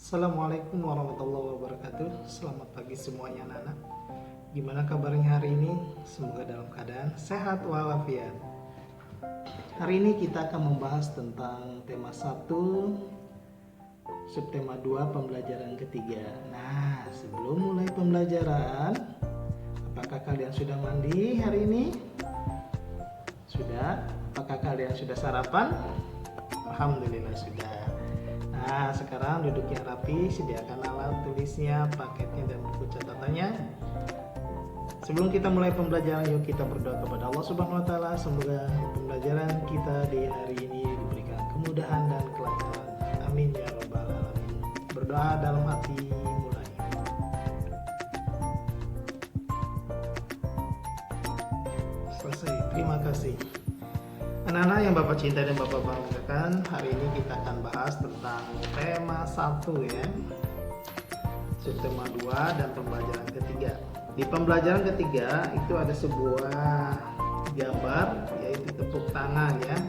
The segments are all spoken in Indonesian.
Assalamualaikum warahmatullahi wabarakatuh. Selamat pagi semuanya anak-anak. Gimana kabarnya hari ini? Semoga dalam keadaan sehat walafiat. Hari ini kita akan membahas tentang tema 1, subtema 2, pembelajaran ketiga. Nah, sebelum mulai pembelajaran, apakah kalian sudah mandi hari ini? Sudah? Apakah kalian sudah sarapan? Alhamdulillah sudah. Nah, sekarang duduk yang rapi, sediakan alat tulisnya, paketnya, dan buku catatannya. Sebelum kita mulai pembelajaran, yuk kita berdoa kepada Allah Subhanahu wa Ta'ala. Semoga pembelajaran kita di hari ini diberikan kemudahan dan kelancaran. Amin ya Rabbal Alamin. Berdoa dalam hati, mulai. Selesai, terima kasih. Anak-anak yang Bapak cinta dan Bapak banggakan, hari ini kita akan bahas tentang tema 1 ya, subtema 2 dan pembelajaran ketiga. Di pembelajaran ketiga itu ada sebuah gambar, yaitu tepuk tangan ya.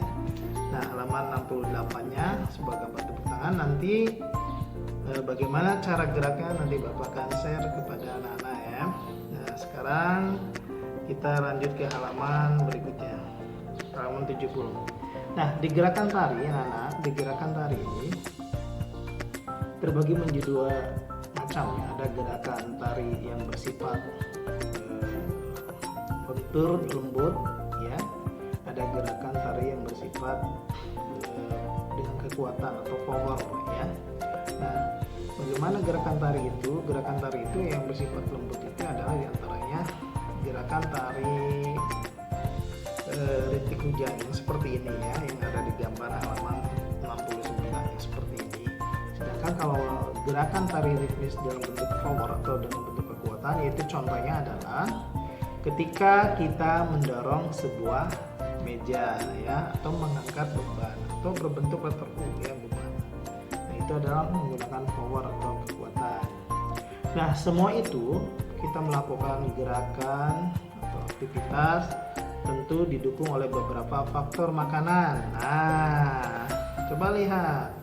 Nah, halaman 68-nya sebuah gambar tepuk tangan. Nanti bagaimana cara geraknya nanti Bapak akan share kepada anak-anak ya. Nah, sekarang kita lanjut ke halaman berikutnya, halaman 70. Nah, di gerakan tari anak-anak, di gerakan tari ini terbagi menjadi dua macam ya. Ada gerakan tari yang bersifat lentur lembut ya. Ada gerakan tari yang bersifat dengan kekuatan atau power ya. Nah, bagaimana gerakan tari itu? Gerakan tari itu yang bersifat lembut itu adalah diantaranya gerakan tari rintik hujan yang seperti ini ya, yang ada di gambar halaman 69 yang seperti ini. Sedangkan kalau gerakan tari ritmis dalam bentuk power atau dalam bentuk kekuatan, yaitu contohnya adalah ketika kita mendorong sebuah meja ya, atau mengangkat beban atau berbentuk letter U ya, beban. Nah, itu adalah menggunakan power atau kekuatan. Nah, semua itu kita melakukan gerakan atau aktivitas tentu didukung oleh beberapa faktor makanan. Nah, coba lihat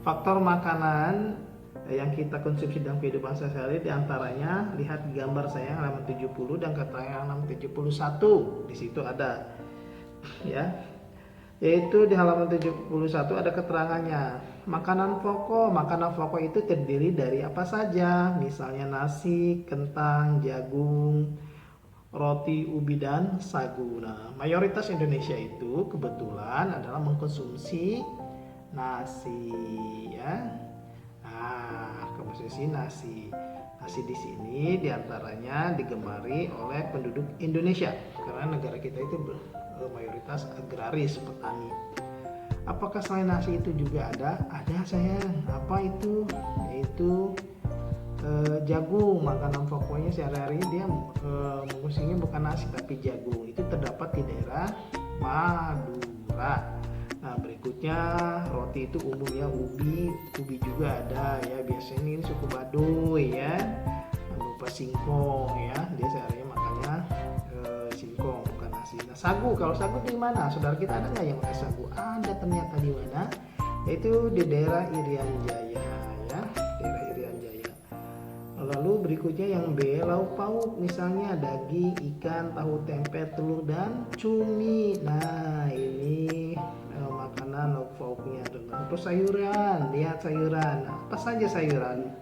faktor makanan yang kita konsumsi dalam kehidupan sehari-hari, diantaranya lihat gambar saya halaman 70 dan keterangan halaman 71. Di situ ada ya, yaitu di halaman 71 ada keterangannya. Makanan pokok itu terdiri dari apa saja? Misalnya nasi, kentang, jagung, roti, ubi, dan sagu. Nah, mayoritas Indonesia itu kebetulan adalah mengkonsumsi nasi ya. Nah, konsumsi nasi. Nasi di sini diantaranya digemari oleh penduduk Indonesia karena negara kita itu mayoritas agraris, petani. Apakah selain nasi itu juga ada? Ada sayang. Apa itu? Yaitu jagung. Makanan pokoknya sehari-hari dia mengkonsumsinya bukan nasi tapi jagung. Itu terdapat di daerah Madura. Nah, berikutnya roti itu umum ya, ubi juga ada ya, biasanya ini suku Baduy ya. Lupa singkong ya, dia sehari-hari makannya singkong bukan nasi. Nah, sagu, kalau sagu di mana? Saudara kita ada nggak yang pakai sagu? Ada ternyata, di mana? Yaitu di daerah Irian Jaya ya, daerah Irian Jaya. Lalu berikutnya yang B, lauk pauk, misalnya daging, ikan, tahu, tempe, telur, dan cumi. Nah, ini makanan lauk pauknya. Terus sayuran, lihat sayuran. Apa saja sayuran?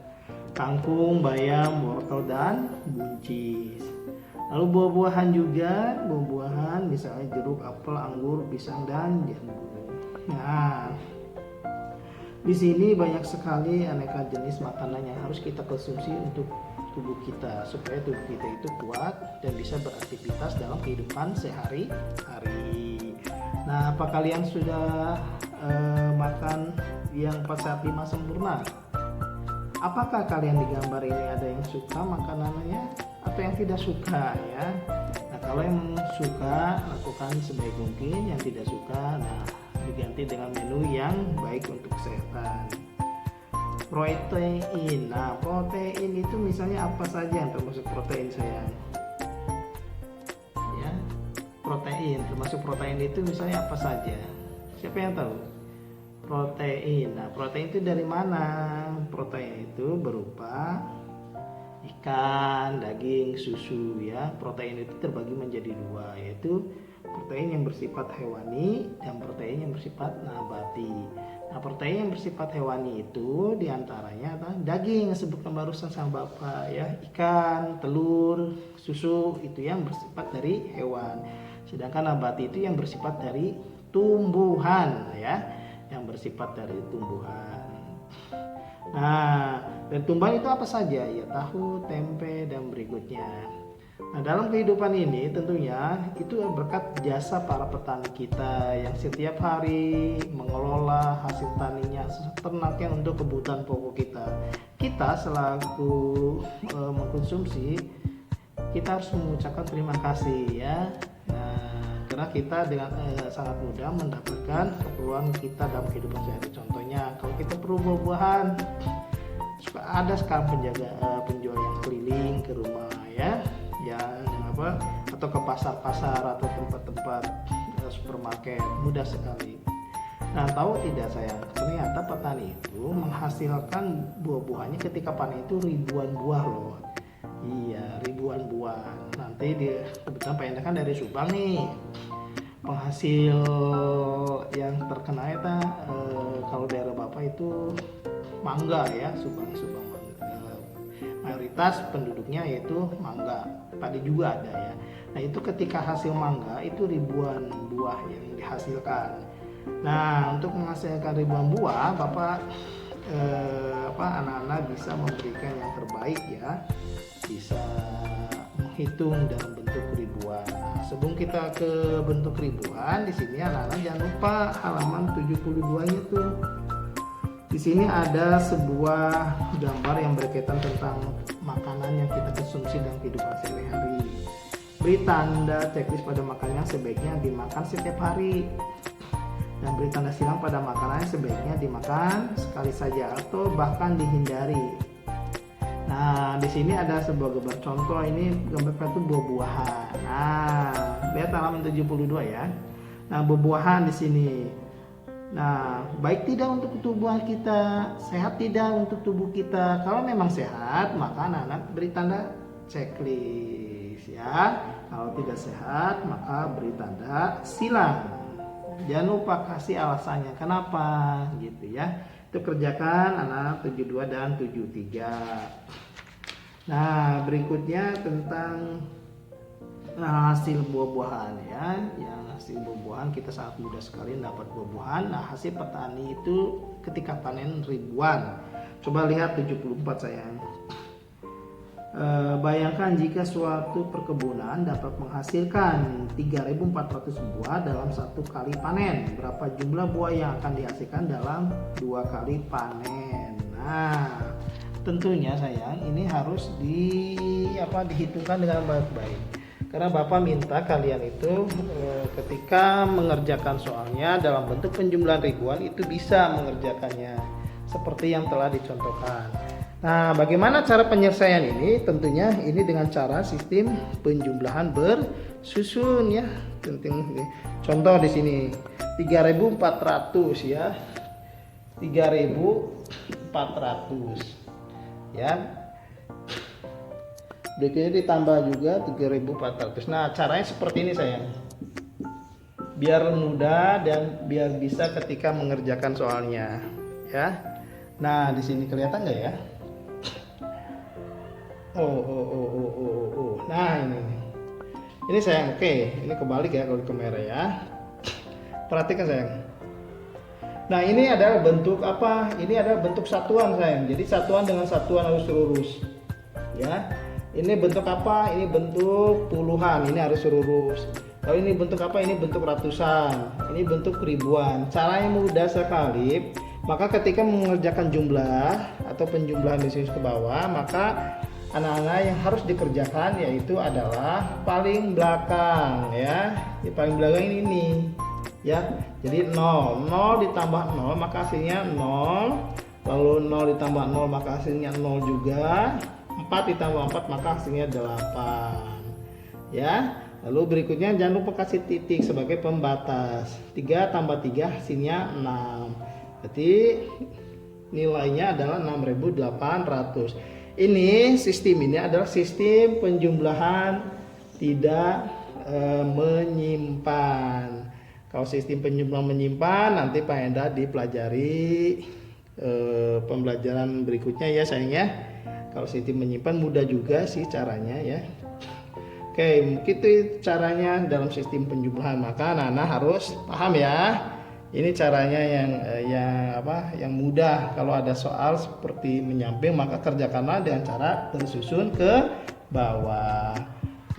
Kangkung, bayam, wortel, dan buncis. Lalu buah-buahan juga, buah-buahan misalnya jeruk, apel, anggur, pisang, dan jambu. Nah, di sini banyak sekali aneka jenis makanan yang harus kita konsumsi untuk tubuh kita supaya tubuh kita itu kuat dan bisa beraktivitas dalam kehidupan sehari-hari. Nah, apa kalian sudah makan yang 4 sehat 5 sempurna? Apakah kalian di gambar ini ada yang suka makanannya atau yang tidak suka ya? Nah, kalau yang suka lakukan sebaik mungkin, yang tidak suka nah diganti dengan menu yang baik untuk kesehatan. Protein. Nah, protein itu misalnya apa saja yang termasuk protein sayang? Ya, protein termasuk protein itu misalnya apa saja? Siapa yang tahu? protein. Nah, protein itu dari mana? Protein itu berupa ikan, daging, susu ya. Protein itu terbagi menjadi dua, yaitu protein yang bersifat hewani dan protein yang bersifat nabati. Nah, protein yang bersifat hewani itu diantaranya adalah daging yang sebutkan barusan sama Bapak ya, ikan, telur, susu itu yang bersifat dari hewan. Sedangkan nabati itu yang bersifat dari tumbuhan ya, yang bersifat dari tumbuhan. Nah, dan tumbuhan itu apa saja? Ya tahu, tempe, dan berikutnya. Nah, dalam kehidupan ini tentunya itu berkat jasa para petani kita yang setiap hari mengelola hasil taninya, ternaknya untuk kebutuhan pokok kita. Kita selaku mengkonsumsi, kita harus mengucapkan terima kasih ya. Nah, karena kita dengan sangat mudah mendapatkan keperluan kita dalam kehidupan sehari. Contohnya, kalau kita perlu buah-buahan, ada sekarang penjual yang keliling ke rumah ya, yang atau ke pasar-pasar atau tempat-tempat supermarket, mudah sekali. Nah, tahu tidak sayang, ternyata petani itu menghasilkan buah-buahnya ketika panen itu ribuan buah loh. Iya, ribuan buah. Nanti dia kebetulan Pak Enda kan dari Subang nih. Penghasil yang terkena itu kalau daerah Bapak itu mangga ya, Subang mangga. Mayoritas penduduknya yaitu mangga, padi juga ada ya. Nah, itu ketika hasil mangga itu ribuan buah yang dihasilkan. Nah, untuk menghasilkan ribuan buah, Bapak anak-anak bisa memberikan yang terbaik ya, bisa menghitung dalam bentuk ribuan. Nah, sebelum kita ke bentuk ribuan, di sini anak-anak jangan lupa halaman 72-nya tuh. Di sini ada sebuah gambar yang berkaitan tentang makanan yang kita konsumsi dalam kehidupan sehari-hari. Beri tanda checklist pada makanan yang sebaiknya dimakan setiap hari, dan beri tanda silang pada makanan yang sebaiknya dimakan sekali saja atau bahkan dihindari. Nah, di sini ada sebuah gambar contoh, ini gambarnya itu buah-buahan. Nah, lihat halaman 72 ya. Nah, buah-buahan di sini. Nah, baik tidak untuk tubuh kita, sehat tidak untuk tubuh kita. Kalau memang sehat, maka anak-anak beri tanda checklist ya. Kalau tidak sehat, maka beri tanda silang. Jangan lupa kasih alasannya kenapa gitu ya. Itu kerjakan anak 72 dan 73. Nah, berikutnya tentang hasil buah-buahan ya. Yang hasil buah-buahan kita sangat mudah sekali dapat buah-buahan. Nah, hasil petani itu ketika panen ribuan. Coba lihat 74 sayang. Bayangkan jika suatu perkebunan dapat menghasilkan 3.400 buah dalam satu kali panen. Berapa jumlah buah yang akan dihasilkan dalam 2 kali panen? Nah, tentunya sayang ini harus dihitungkan dengan baik-baik. Karena Bapak minta kalian itu ketika mengerjakan soalnya dalam bentuk penjumlahan ribuan itu bisa mengerjakannya seperti yang telah dicontohkan. Nah, bagaimana cara penyelesaian ini? Tentunya ini dengan cara sistem penjumlahan bersusun ya. Penting. Contoh di sini 3.400 ya. 3.400 ya. Berikutnya ditambah juga 3.400. Nah, caranya seperti ini sayang. Biar mudah dan biar bisa ketika mengerjakan soalnya, ya. Nah, di sini kelihatan nggak ya? Nah, ini sayang. Oke, ini kebalik ya kalau di kamera ya. Perhatikan sayang. Nah, ini adalah bentuk apa? Ini adalah bentuk satuan sayang. Jadi satuan dengan satuan harus lurus, ya. Ini bentuk apa? Ini bentuk puluhan, ini harus lurus. Kalau ini bentuk apa? Ini bentuk ratusan, ini bentuk ribuan. Caranya mudah sekali. Maka ketika mengerjakan jumlah atau penjumlahan di sini ke bawah, maka anak-anak yang harus dikerjakan yaitu adalah paling belakang ya. Di paling belakang ini ya. Jadi 0 ditambah 0 maka hasilnya 0. Lalu 0 ditambah 0 maka hasilnya 0 juga. 4 ditambah 4 maka hasilnya 8 ya. Lalu berikutnya jangan lupa kasih titik sebagai pembatas. 3 tambah 3 hasilnya 6. Berarti nilainya adalah 6.800. Ini sistem ini adalah sistem penjumlahan tidak menyimpan. Kalau sistem penjumlahan menyimpan nanti Pak Enda dipelajari pembelajaran berikutnya ya sayang ya. Kalau sistem menyimpan mudah juga sih caranya ya. Oke, begitu caranya dalam sistem penjumlahan. Maka Nana harus paham ya. Ini caranya yang mudah. Kalau ada soal seperti menyamping maka kerjakanlah dengan cara tersusun ke bawah.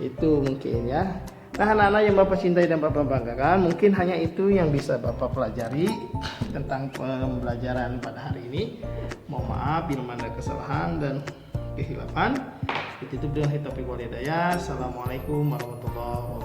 Itu mungkin ya. Nah, anak-anak yang Bapak cintai dan Bapak banggakan, mungkin hanya itu yang bisa Bapak pelajari tentang pembelajaran pada hari ini. Mohon maaf bila ada kesalahan dan kehilapan. Ditutup dengan hitafiq wal hidayah. Assalamualaikum warahmatullahi wabarakatuh.